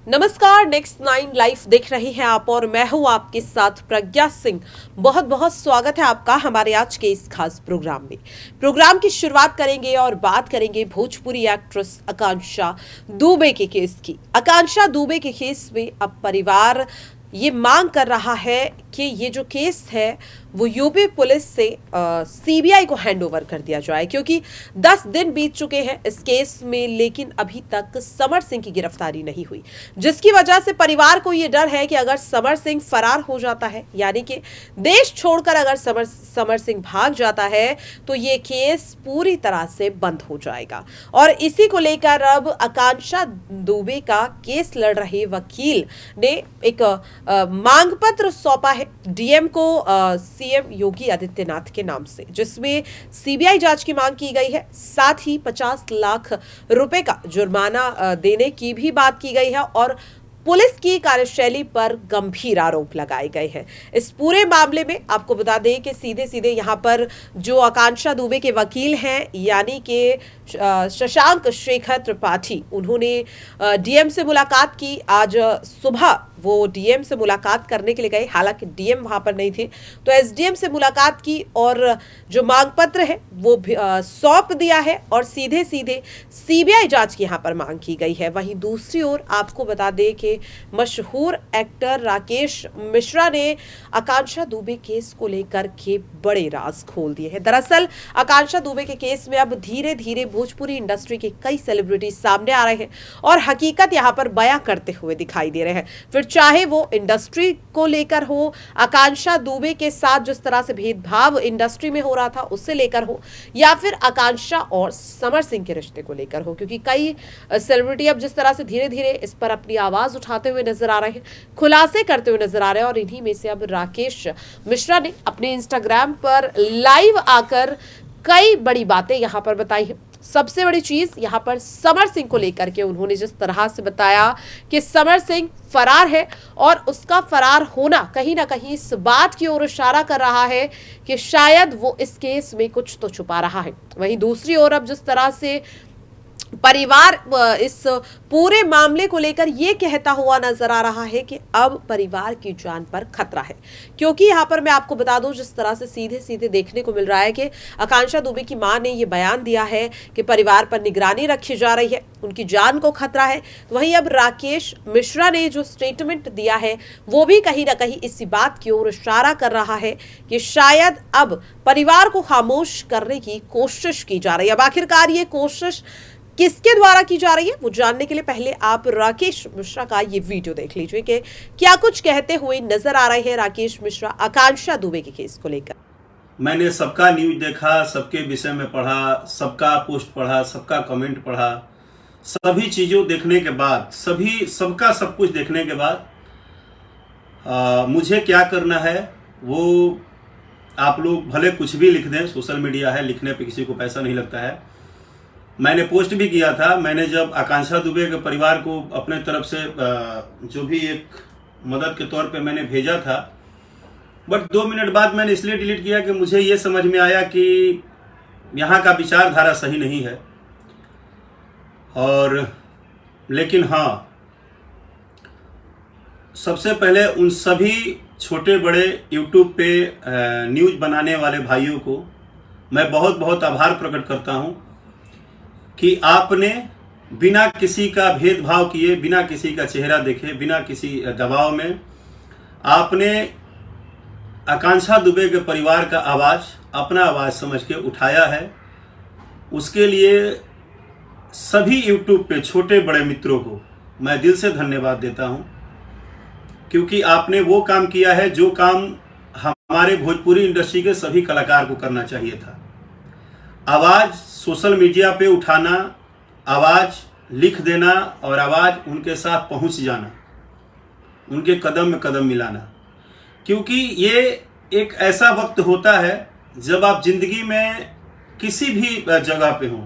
नमस्कार, next 9 live देख रहे हैं आप और मैं हूं आपके साथ प्रज्ञा सिंह। बहुत बहुत स्वागत है आपका हमारे आज के इस खास प्रोग्राम में। प्रोग्राम की शुरुआत करेंगे और बात करेंगे भोजपुरी एक्ट्रेस आकांक्षा दुबे के केस की। आकांक्षा दुबे के केस में अब परिवार ये मांग कर रहा है कि ये जो केस है वो यूपी पुलिस से सीबीआई को हैंडओवर कर दिया जाए, क्योंकि 10 दिन बीत चुके हैं इस केस में, लेकिन अभी तक समर सिंह की गिरफ्तारी नहीं हुई, जिसकी वजह से परिवार को ये डर है कि अगर समर सिंह फरार हो जाता है, यानी कि देश छोड़कर अगर समर सिंह भाग जाता है, तो ये केस पूरी तरह से बंद हो जाएगा। और इसी को लेकर अब आकांक्षा दुबे का केस लड़ रहे वकील ने एक मांग पत्र सौंपा है डीएम को सीएम योगी आदित्यनाथ के नाम से, जिसमें सीबीआई जांच की मांग की गई है। साथ ही 50 लाख रुपए का जुर्माना देने की भी बात की गई है और पुलिस की कार्यशैली पर गंभीर आरोप लगाए गए हैं। इस पूरे मामले में आपको बता दें कि सीधे सीधे यहाँ पर जो आकांक्षा दुबे के वकील हैं, यानी कि शशांक शेखर त्रिपाठी, उन्होंने डीएम से मुलाकात की। आज सुबह वो डीएम से मुलाकात करने के लिए गए, हालांकि डीएम वहां पर नहीं थे, तो एसडीएम से मुलाकात की और जो मांग पत्र है वो सौंप दिया है और सीधे सीधे सीबीआई जांच की यहाँ पर मांग की गई है। वहीं दूसरी ओर आपको बता दें कि मशहूर एक्टर राकेश मिश्रा ने आकांक्षा दुबे केस को लेकर के बड़े राज खोल दिए हैं। दरअसल आकांक्षा दुबे के केस में अब धीरे धीरे भोजपुरी इंडस्ट्री के कई सेलिब्रिटी सामने आ रहे हैं और हकीकत यहाँ पर बयां करते हुए दिखाई दे रहे हैं। फिर चाहे वो इंडस्ट्री को लेकर हो, आकांक्षा दुबे के साथ जिस तरह से भेदभाव इंडस्ट्री में हो रहा था उससे लेकर हो, या फिर आकांक्षा और समर सिंह के रिश्ते को लेकर हो, क्योंकि कई सेलिब्रिटी अब जिस तरह से धीरे धीरे इस पर अपनी आवाज उठाते हुए नजर आ रहे हैं, खुलासे करते हुए नजर आ रहे हैं। और इन्हीं में से अब राकेश मिश्रा ने अपने इंस्टाग्राम पर लाइव आकर कई बड़ी बातें यहां पर बताई हैं। सबसे बड़ी चीज यहां पर समर सिंह को लेकर के उन्होंने जिस तरह से बताया कि समर सिंह फरार है और उसका फरार होना कहीं ना कहीं इस बात की ओर इशारा कर रहा है कि शायद वो इस केस में कुछ तो छुपा रहा है। वहीं दूसरी ओर अब जिस तरह से परिवार इस पूरे मामले को लेकर यह कहता हुआ नजर आ रहा है कि अब परिवार की जान पर खतरा है, क्योंकि यहां पर मैं आपको बता दूं जिस तरह से सीधे सीधे देखने को मिल रहा है कि आकांक्षा दुबे की मां ने यह बयान दिया है कि परिवार पर निगरानी रखी जा रही है, उनकी जान को खतरा है। वहीं अब राकेश मिश्रा ने जो स्टेटमेंट दिया है वो भी कहीं ना कहीं इसी बात की ओर इशारा कर रहा है कि शायद अब परिवार को खामोश करने की कोशिश की जा रही है। अब आखिरकार ये कोशिश किसके द्वारा की जा रही है वो जानने के लिए पहले आप राकेश मिश्रा का ये वीडियो देख लीजिए कि क्या कुछ कहते हुए नजर आ रहे हैं राकेश मिश्रा आकांक्षा दुबे के केस को लेकर। मैंने सबका न्यूज देखा, सबके विषय में पढ़ा, सबका पोस्ट पढ़ा, सबका कमेंट पढ़ा, सभी चीजों देखने के बाद, सबका सब कुछ देखने के बाद मुझे क्या करना है वो आप लोग भले कुछ भी लिख दें, सोशल मीडिया है, लिखने पे किसी को पैसा नहीं लगता है। मैंने पोस्ट भी किया था। मैंने जब आकांक्षा दुबे के परिवार को अपने तरफ से जो भी एक मदद के तौर पे मैंने भेजा था, बट 2 मिनट बाद मैंने इसलिए डिलीट किया कि मुझे ये समझ में आया कि यहाँ का विचारधारा सही नहीं है। और लेकिन हाँ, सबसे पहले उन सभी छोटे बड़े यूट्यूब पे न्यूज बनाने वाले भाइयों को मैं बहुत बहुत आभार प्रकट करता हूँ कि आपने बिना किसी का भेदभाव किए, बिना किसी का चेहरा देखे, बिना किसी दबाव में आपने आकांक्षा दुबे के परिवार का आवाज़ अपना आवाज़ समझ के उठाया है। उसके लिए सभी यूट्यूब पे छोटे बड़े मित्रों को मैं दिल से धन्यवाद देता हूं, क्योंकि आपने वो काम किया है जो काम हमारे भोजपुरी इंडस्ट्री के सभी कलाकार को करना चाहिए था। आवाज़ सोशल मीडिया पे उठाना, आवाज़ लिख देना और आवाज़ उनके साथ पहुंच जाना, उनके कदम में कदम मिलाना, क्योंकि ये एक ऐसा वक्त होता है जब आप जिंदगी में किसी भी जगह पे हों,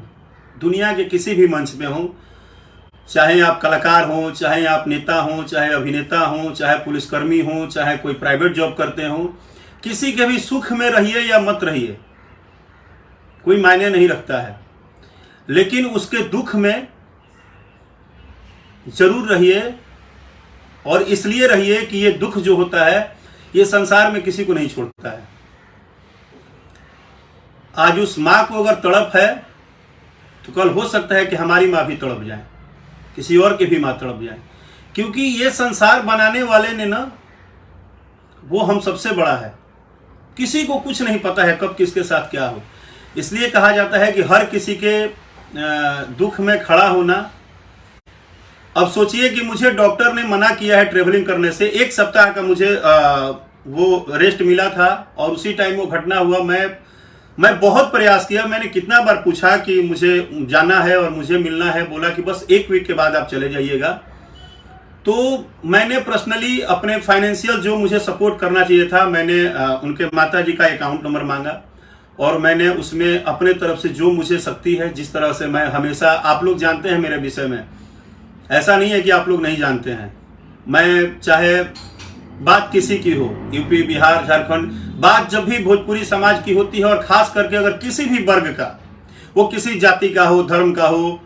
दुनिया के किसी भी मंच पे हों, चाहे आप कलाकार हों, चाहे आप नेता हों, चाहे अभिनेता हों, चाहे पुलिसकर्मी हों, चाहे कोई प्राइवेट जॉब करते हों, किसी के भी सुख में रहिए या मत रहिए, कोई मायने नहीं रखता है, लेकिन उसके दुख में जरूर रहिए और इसलिए रहिए कि ये दुख जो होता है ये संसार में किसी को नहीं छोड़ता है। आज उस माँ को अगर तड़प है तो कल हो सकता है कि हमारी माँ भी तड़प जाए, किसी और की भी माँ तड़प जाए, क्योंकि ये संसार बनाने वाले ने ना, वो हम सबसे बड़ा है। किसी को कुछ नहीं पता है कब किसके साथ क्या हो। इसलिए कहा जाता है कि हर किसी के दुख में खड़ा होना। अब सोचिए कि मुझे डॉक्टर ने मना किया है ट्रेवलिंग करने से, 1 सप्ताह का मुझे वो रेस्ट मिला था और उसी टाइम वो घटना हुआ। मैं बहुत प्रयास किया, मैंने कितना बार पूछा कि मुझे जाना है और मुझे मिलना है, बोला कि बस 1 वीक के बाद आप चले जाइएगा। तो मैंने पर्सनली अपने फाइनेंशियल जो मुझे सपोर्ट करना चाहिए था, मैंने उनके माता जी का अकाउंट नंबर मांगा और मैंने उसमें अपने तरफ से जो मुझे शक्ति है, जिस तरह से मैं हमेशा, आप लोग जानते हैं मेरे विषय में, ऐसा नहीं है कि आप लोग नहीं जानते हैं। मैं चाहे बात किसी की हो, यूपी, बिहार, झारखंड, बात जब भी भोजपुरी समाज की होती है और खास करके अगर किसी भी वर्ग का, वो किसी जाति का हो, धर्म का हो,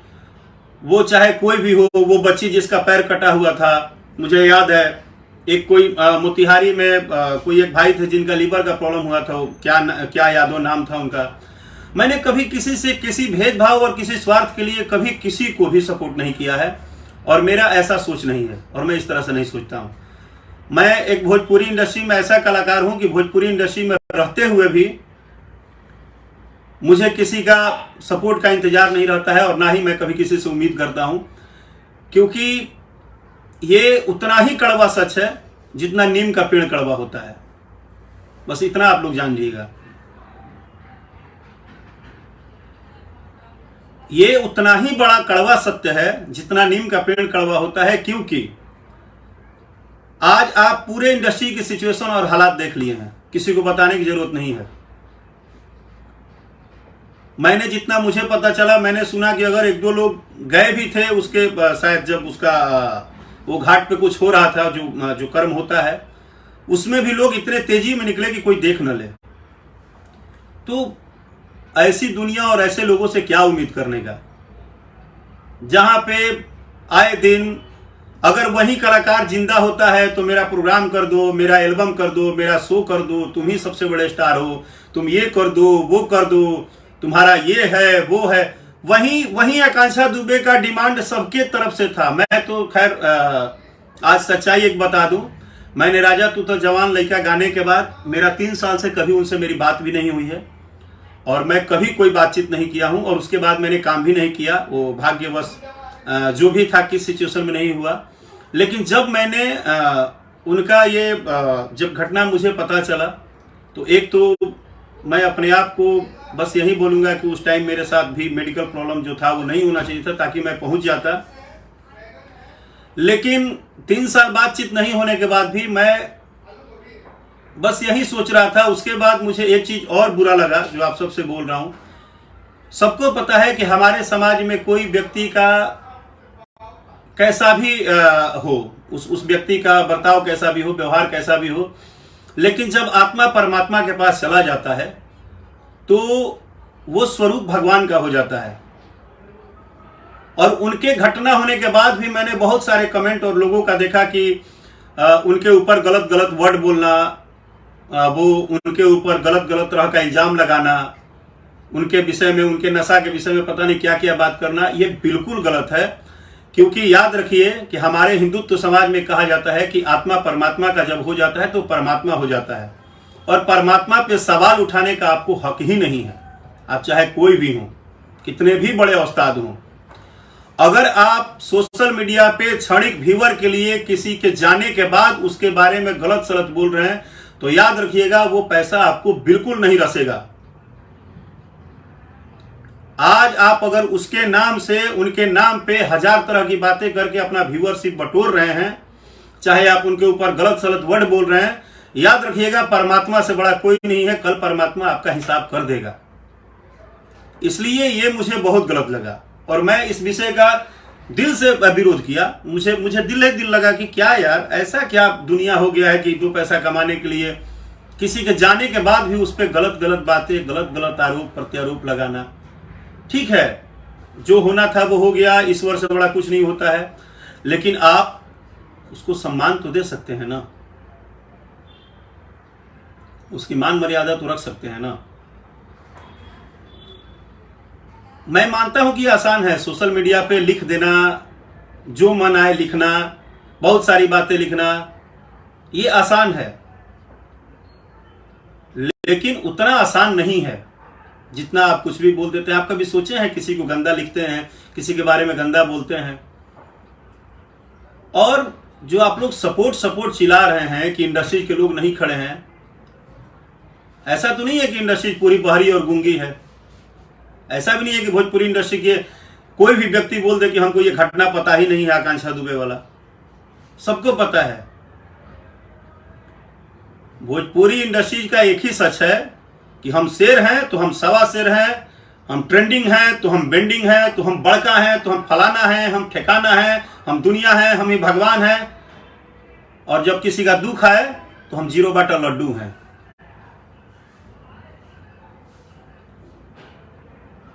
वो चाहे कोई भी हो, वो बच्ची जिसका पैर कटा हुआ था, मुझे याद है एक कोई मोतिहारी में कोई एक भाई थे जिनका लीवर का प्रॉब्लम हुआ था, क्या यादव नाम था उनका। मैंने कभी किसी से किसी भेदभाव और किसी स्वार्थ के लिए कभी किसी को भी सपोर्ट नहीं किया है और मेरा ऐसा सोच नहीं है और मैं इस तरह से नहीं सोचता हूँ। मैं एक भोजपुरी इंडस्ट्री में ऐसा कलाकार हूं कि भोजपुरी इंडस्ट्री में रहते हुए भी मुझे किसी का सपोर्ट का इंतजार नहीं रहता है और ना ही मैं कभी किसी से उम्मीद करता हूं, क्योंकि ये उतना ही कड़वा सच है जितना नीम का पेड़ कड़वा होता है। बस इतना आप लोग जान लीजिएगा, ये उतना ही बड़ा कड़वा सत्य है जितना नीम का पेड़ कड़वा होता है। क्योंकि आज आप पूरे इंडस्ट्री की सिचुएशन और हालात देख लिए हैं, किसी को बताने की जरूरत नहीं है। मैंने जितना मुझे पता चला, मैंने सुना कि अगर 1-2 लोग गए भी थे उसके शायद जब उसका वो घाट पे कुछ हो रहा था, जो कर्म होता है, उसमें भी लोग इतने तेजी में निकले कि कोई देख न ले। तो ऐसी दुनिया और ऐसे लोगों से क्या उम्मीद करने का, जहां पे आए दिन अगर वही कलाकार जिंदा होता है तो मेरा प्रोग्राम कर दो, मेरा एल्बम कर दो, मेरा शो कर दो, तुम ही सबसे बड़े स्टार हो, तुम ये कर दो, वो कर दो, तुम्हारा ये है वो है। वही आकांक्षा दुबे का डिमांड सबके तरफ से था। मैं तो खैर आज सच्चाई एक बता दूं, मैंने राजा तू तो जवान लड़का गाने के बाद मेरा 3 साल से कभी उनसे मेरी बात भी नहीं हुई है और मैं कभी कोई बातचीत नहीं किया हूं और उसके बाद मैंने काम भी नहीं किया। वो भाग्यवश जो भी था किस सिचुएशन में नहीं हुआ। लेकिन जब मैंने उनका ये जब घटना मुझे पता चला, तो एक तो मैं अपने आप को बस यही बोलूँगा कि उस टाइम मेरे साथ भी मेडिकल प्रॉब्लम जो था वो नहीं होना चाहिए था, ताकि मैं पहुंच जाता। लेकिन 3 साल बातचीत नहीं होने के बाद भी मैं बस यही सोच रहा था। उसके बाद मुझे एक चीज़ और बुरा लगा जो आप सबसे बोल रहा हूँ। सबको पता है कि हमारे समाज में कोई व्यक्ति का कैसा भी हो, उस व्यक्ति का बर्ताव कैसा भी हो, व्यवहार कैसा भी हो, लेकिन जब आत्मा परमात्मा के पास चला जाता है तो वो स्वरूप भगवान का हो जाता है। और उनके घटना होने के बाद भी मैंने बहुत सारे कमेंट और लोगों का देखा कि उनके ऊपर गलत गलत वर्ड बोलना, वो उनके ऊपर गलत गलत तरह का इल्जाम लगाना, उनके विषय में, उनके नशा के विषय में पता नहीं क्या क्या बात करना, ये बिल्कुल गलत है। क्योंकि याद रखिए कि हमारे हिंदुत्व समाज में कहा जाता है कि आत्मा परमात्मा का जब हो जाता है तो परमात्मा हो जाता है, और परमात्मा पे सवाल उठाने का आपको हक ही नहीं है। आप चाहे कोई भी हो, कितने भी बड़े उस्ताद हों, अगर आप सोशल मीडिया पे क्षणिक व्यूअर के लिए किसी के जाने के बाद उसके बारे में गलत सलत बोल रहे हैं, तो याद रखिएगा वो पैसा आपको बिल्कुल नहीं रसेगा। आज आप अगर उसके नाम से, उनके नाम पे 1000 तरह की बातें करके अपना व्यूअरशिप बटोर रहे हैं, चाहे आप उनके ऊपर गलत सलत वर्ड बोल रहे हैं, याद रखिएगा परमात्मा से बड़ा कोई नहीं है। कल परमात्मा आपका हिसाब कर देगा। इसलिए ये मुझे बहुत गलत लगा और मैं इस विषय का दिल से विरोध किया। मुझे दिल लगा कि क्या यार, ऐसा क्या दुनिया हो गया है कि 2 पैसा कमाने के लिए किसी के जाने के बाद भी उस पर गलत गलत बातें, गलत गलत आरोप प्रत्यारोप लगाना। ठीक है, जो होना था वो हो गया, ईश्वर से बड़ा कुछ नहीं होता है। लेकिन आप उसको सम्मान तो दे सकते हैं ना, उसकी मान मर्यादा तो रख सकते हैं ना। मैं मानता हूं कि आसान है सोशल मीडिया पे लिख देना, जो मन आए लिखना, बहुत सारी बातें लिखना, ये आसान है, लेकिन उतना आसान नहीं है जितना आप कुछ भी बोल देते हैं। आप कभी सोचे हैं किसी को गंदा लिखते हैं, किसी के बारे में गंदा बोलते हैं, और जो आप लोग सपोर्ट चिल्ला रहे हैं कि इंडस्ट्री के लोग नहीं खड़े हैं, ऐसा तो नहीं है कि इंडस्ट्री पूरी बहरी और गूंगी है। ऐसा भी नहीं है कि भोजपुरी इंडस्ट्री के कोई भी व्यक्ति बोल दे कि हमको ये घटना पता ही नहीं है आकांक्षा दुबे वाला, सबको पता है। भोजपुरी इंडस्ट्री का एक ही सच है कि हम शेर हैं तो हम सवा शेर हैं, हम ट्रेंडिंग हैं तो हम बेंडिंग हैं, तो हम बड़का हैं तो हम फलाना हैं, हम ठिकाना हैं, हम दुनिया हैं, हम ही भगवान हैं, और जब किसी का दुख आए तो हम 0 बटा लड्डू हैं।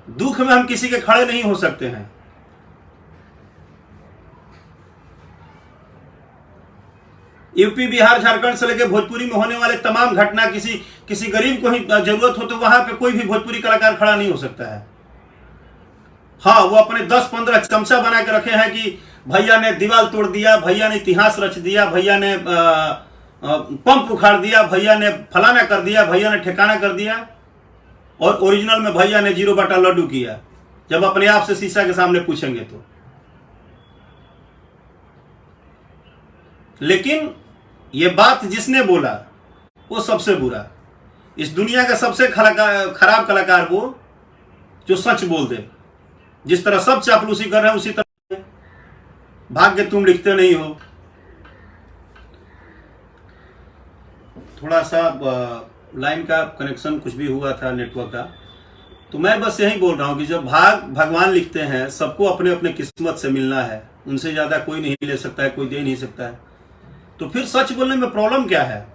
दुख में हम किसी के खड़े नहीं हो सकते हैं। यूपी, बिहार, झारखंड से लेकर भोजपुरी में होने वाले तमाम घटना, किसी गरीब को ही जरूरत हो तो वहां पे कोई भी भोजपुरी कलाकार खड़ा नहीं हो सकता है। हाँ, वो अपने 10-15 चमचा बना के रखे हैं कि भैया ने दीवार तोड़ दिया, भैया ने इतिहास रच दिया, भैया ने पंप उखाड़ दिया, भैया ने फलाना कर दिया, भैया ने ठिकाना कर दिया, और ओरिजिनल में भैया ने 0 बटा लड्डू किया। जब अपने आप से शीशा के सामने पूछेंगे तो। लेकिन ये बात जिसने बोला वो सबसे बुरा, इस दुनिया का सबसे खराब कलाकार वो जो सच बोल दे। जिस तरह सब चापलूसी कर रहे हैं उसी तरह भाग्य तुम लिखते नहीं हो। थोड़ा सा लाइन का कनेक्शन कुछ भी हुआ था नेटवर्क का, तो मैं बस यही बोल रहा हूं कि जब भगवान लिखते हैं, सबको अपने अपने किस्मत से मिलना है, उनसे ज्यादा कोई नहीं ले सकता है, कोई दे नहीं सकता है। तो फिर सच बोलने में प्रॉब्लम क्या है?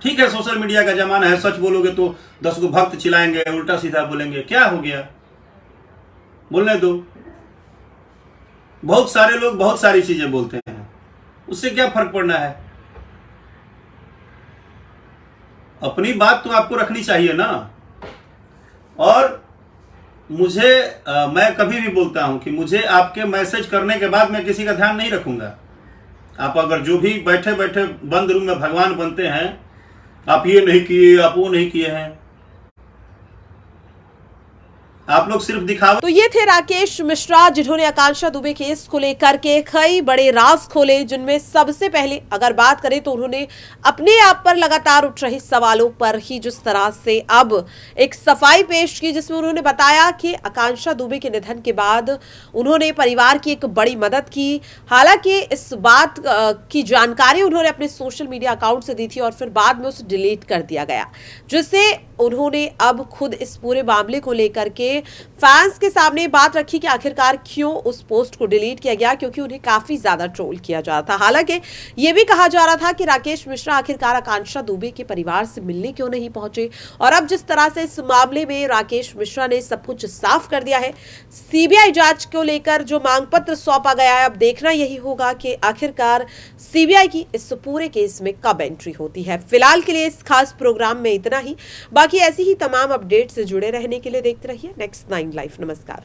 ठीक है, सोशल मीडिया का जमाना है, सच बोलोगे तो 10 को भक्त चिल्लाएंगे, उल्टा सीधा बोलेंगे, क्या हो गया, बोलने दो। बहुत सारे लोग बहुत सारी चीजें बोलते हैं, उससे क्या फर्क पड़ना है? अपनी बात तो आपको रखनी चाहिए ना। और मुझे मैं कभी भी बोलता हूं कि मुझे आपके मैसेज करने के बाद मैं किसी का ध्यान नहीं रखूंगा। आप अगर जो भी बैठे बैठे बंद रूम में भगवान बनते हैं, आप ये नहीं किए, आप वो नहीं किए हैं, आप लोग सिर्फ दिखावा। तो ये थे राकेश मिश्रा, जिन्होंने आकांक्षा दुबे केस को लेकर के कई बड़े राज खोले, जिनमें सबसे पहले अगर बात करें तो उन्होंने अपने आप पर लगातार उठ रहे सवालों पर ही जिस तरह से अब एक सफाई पेश की, जिसमें उन्होंने बताया कि आकांक्षा दुबे के निधन के बाद उन्होंने परिवार की एक बड़ी मदद की। हालांकि इस बात की जानकारी उन्होंने अपने सोशल मीडिया अकाउंट से दी थी और फिर बाद में उसे डिलीट कर दिया गया, जिससे उन्होंने अब खुद इस पूरे मामले को लेकर के फैंस के सामने बात रखी कि आखिरकार क्यों उस पोस्ट को डिलीट किया गया, क्योंकि उन्हें काफी ज्यादा ट्रोल किया जा रहा था। हालांकि यह भी कहा जा रहा था कि राकेश मिश्रा आखिरकार आकांक्षा दुबे के परिवार से मिलने क्यों नहीं पहुंचे, और अब जिस तरह से इस मामले में राकेश मिश्रा ने सब कुछ साफ कर दिया है, सीबीआई जांच को लेकर जो मांग पत्र सौंपा गया है, अब देखना यही होगा कि आखिरकार सीबीआई की इस पूरे केस में कब एंट्री होती है। फिलहाल के लिए इस खास प्रोग्राम में इतना ही। बाकी ऐसी ही तमाम अपडेट से जुड़े रहने के लिए देखते रहिए नेक्स्ट 9 लाइव। नमस्कार।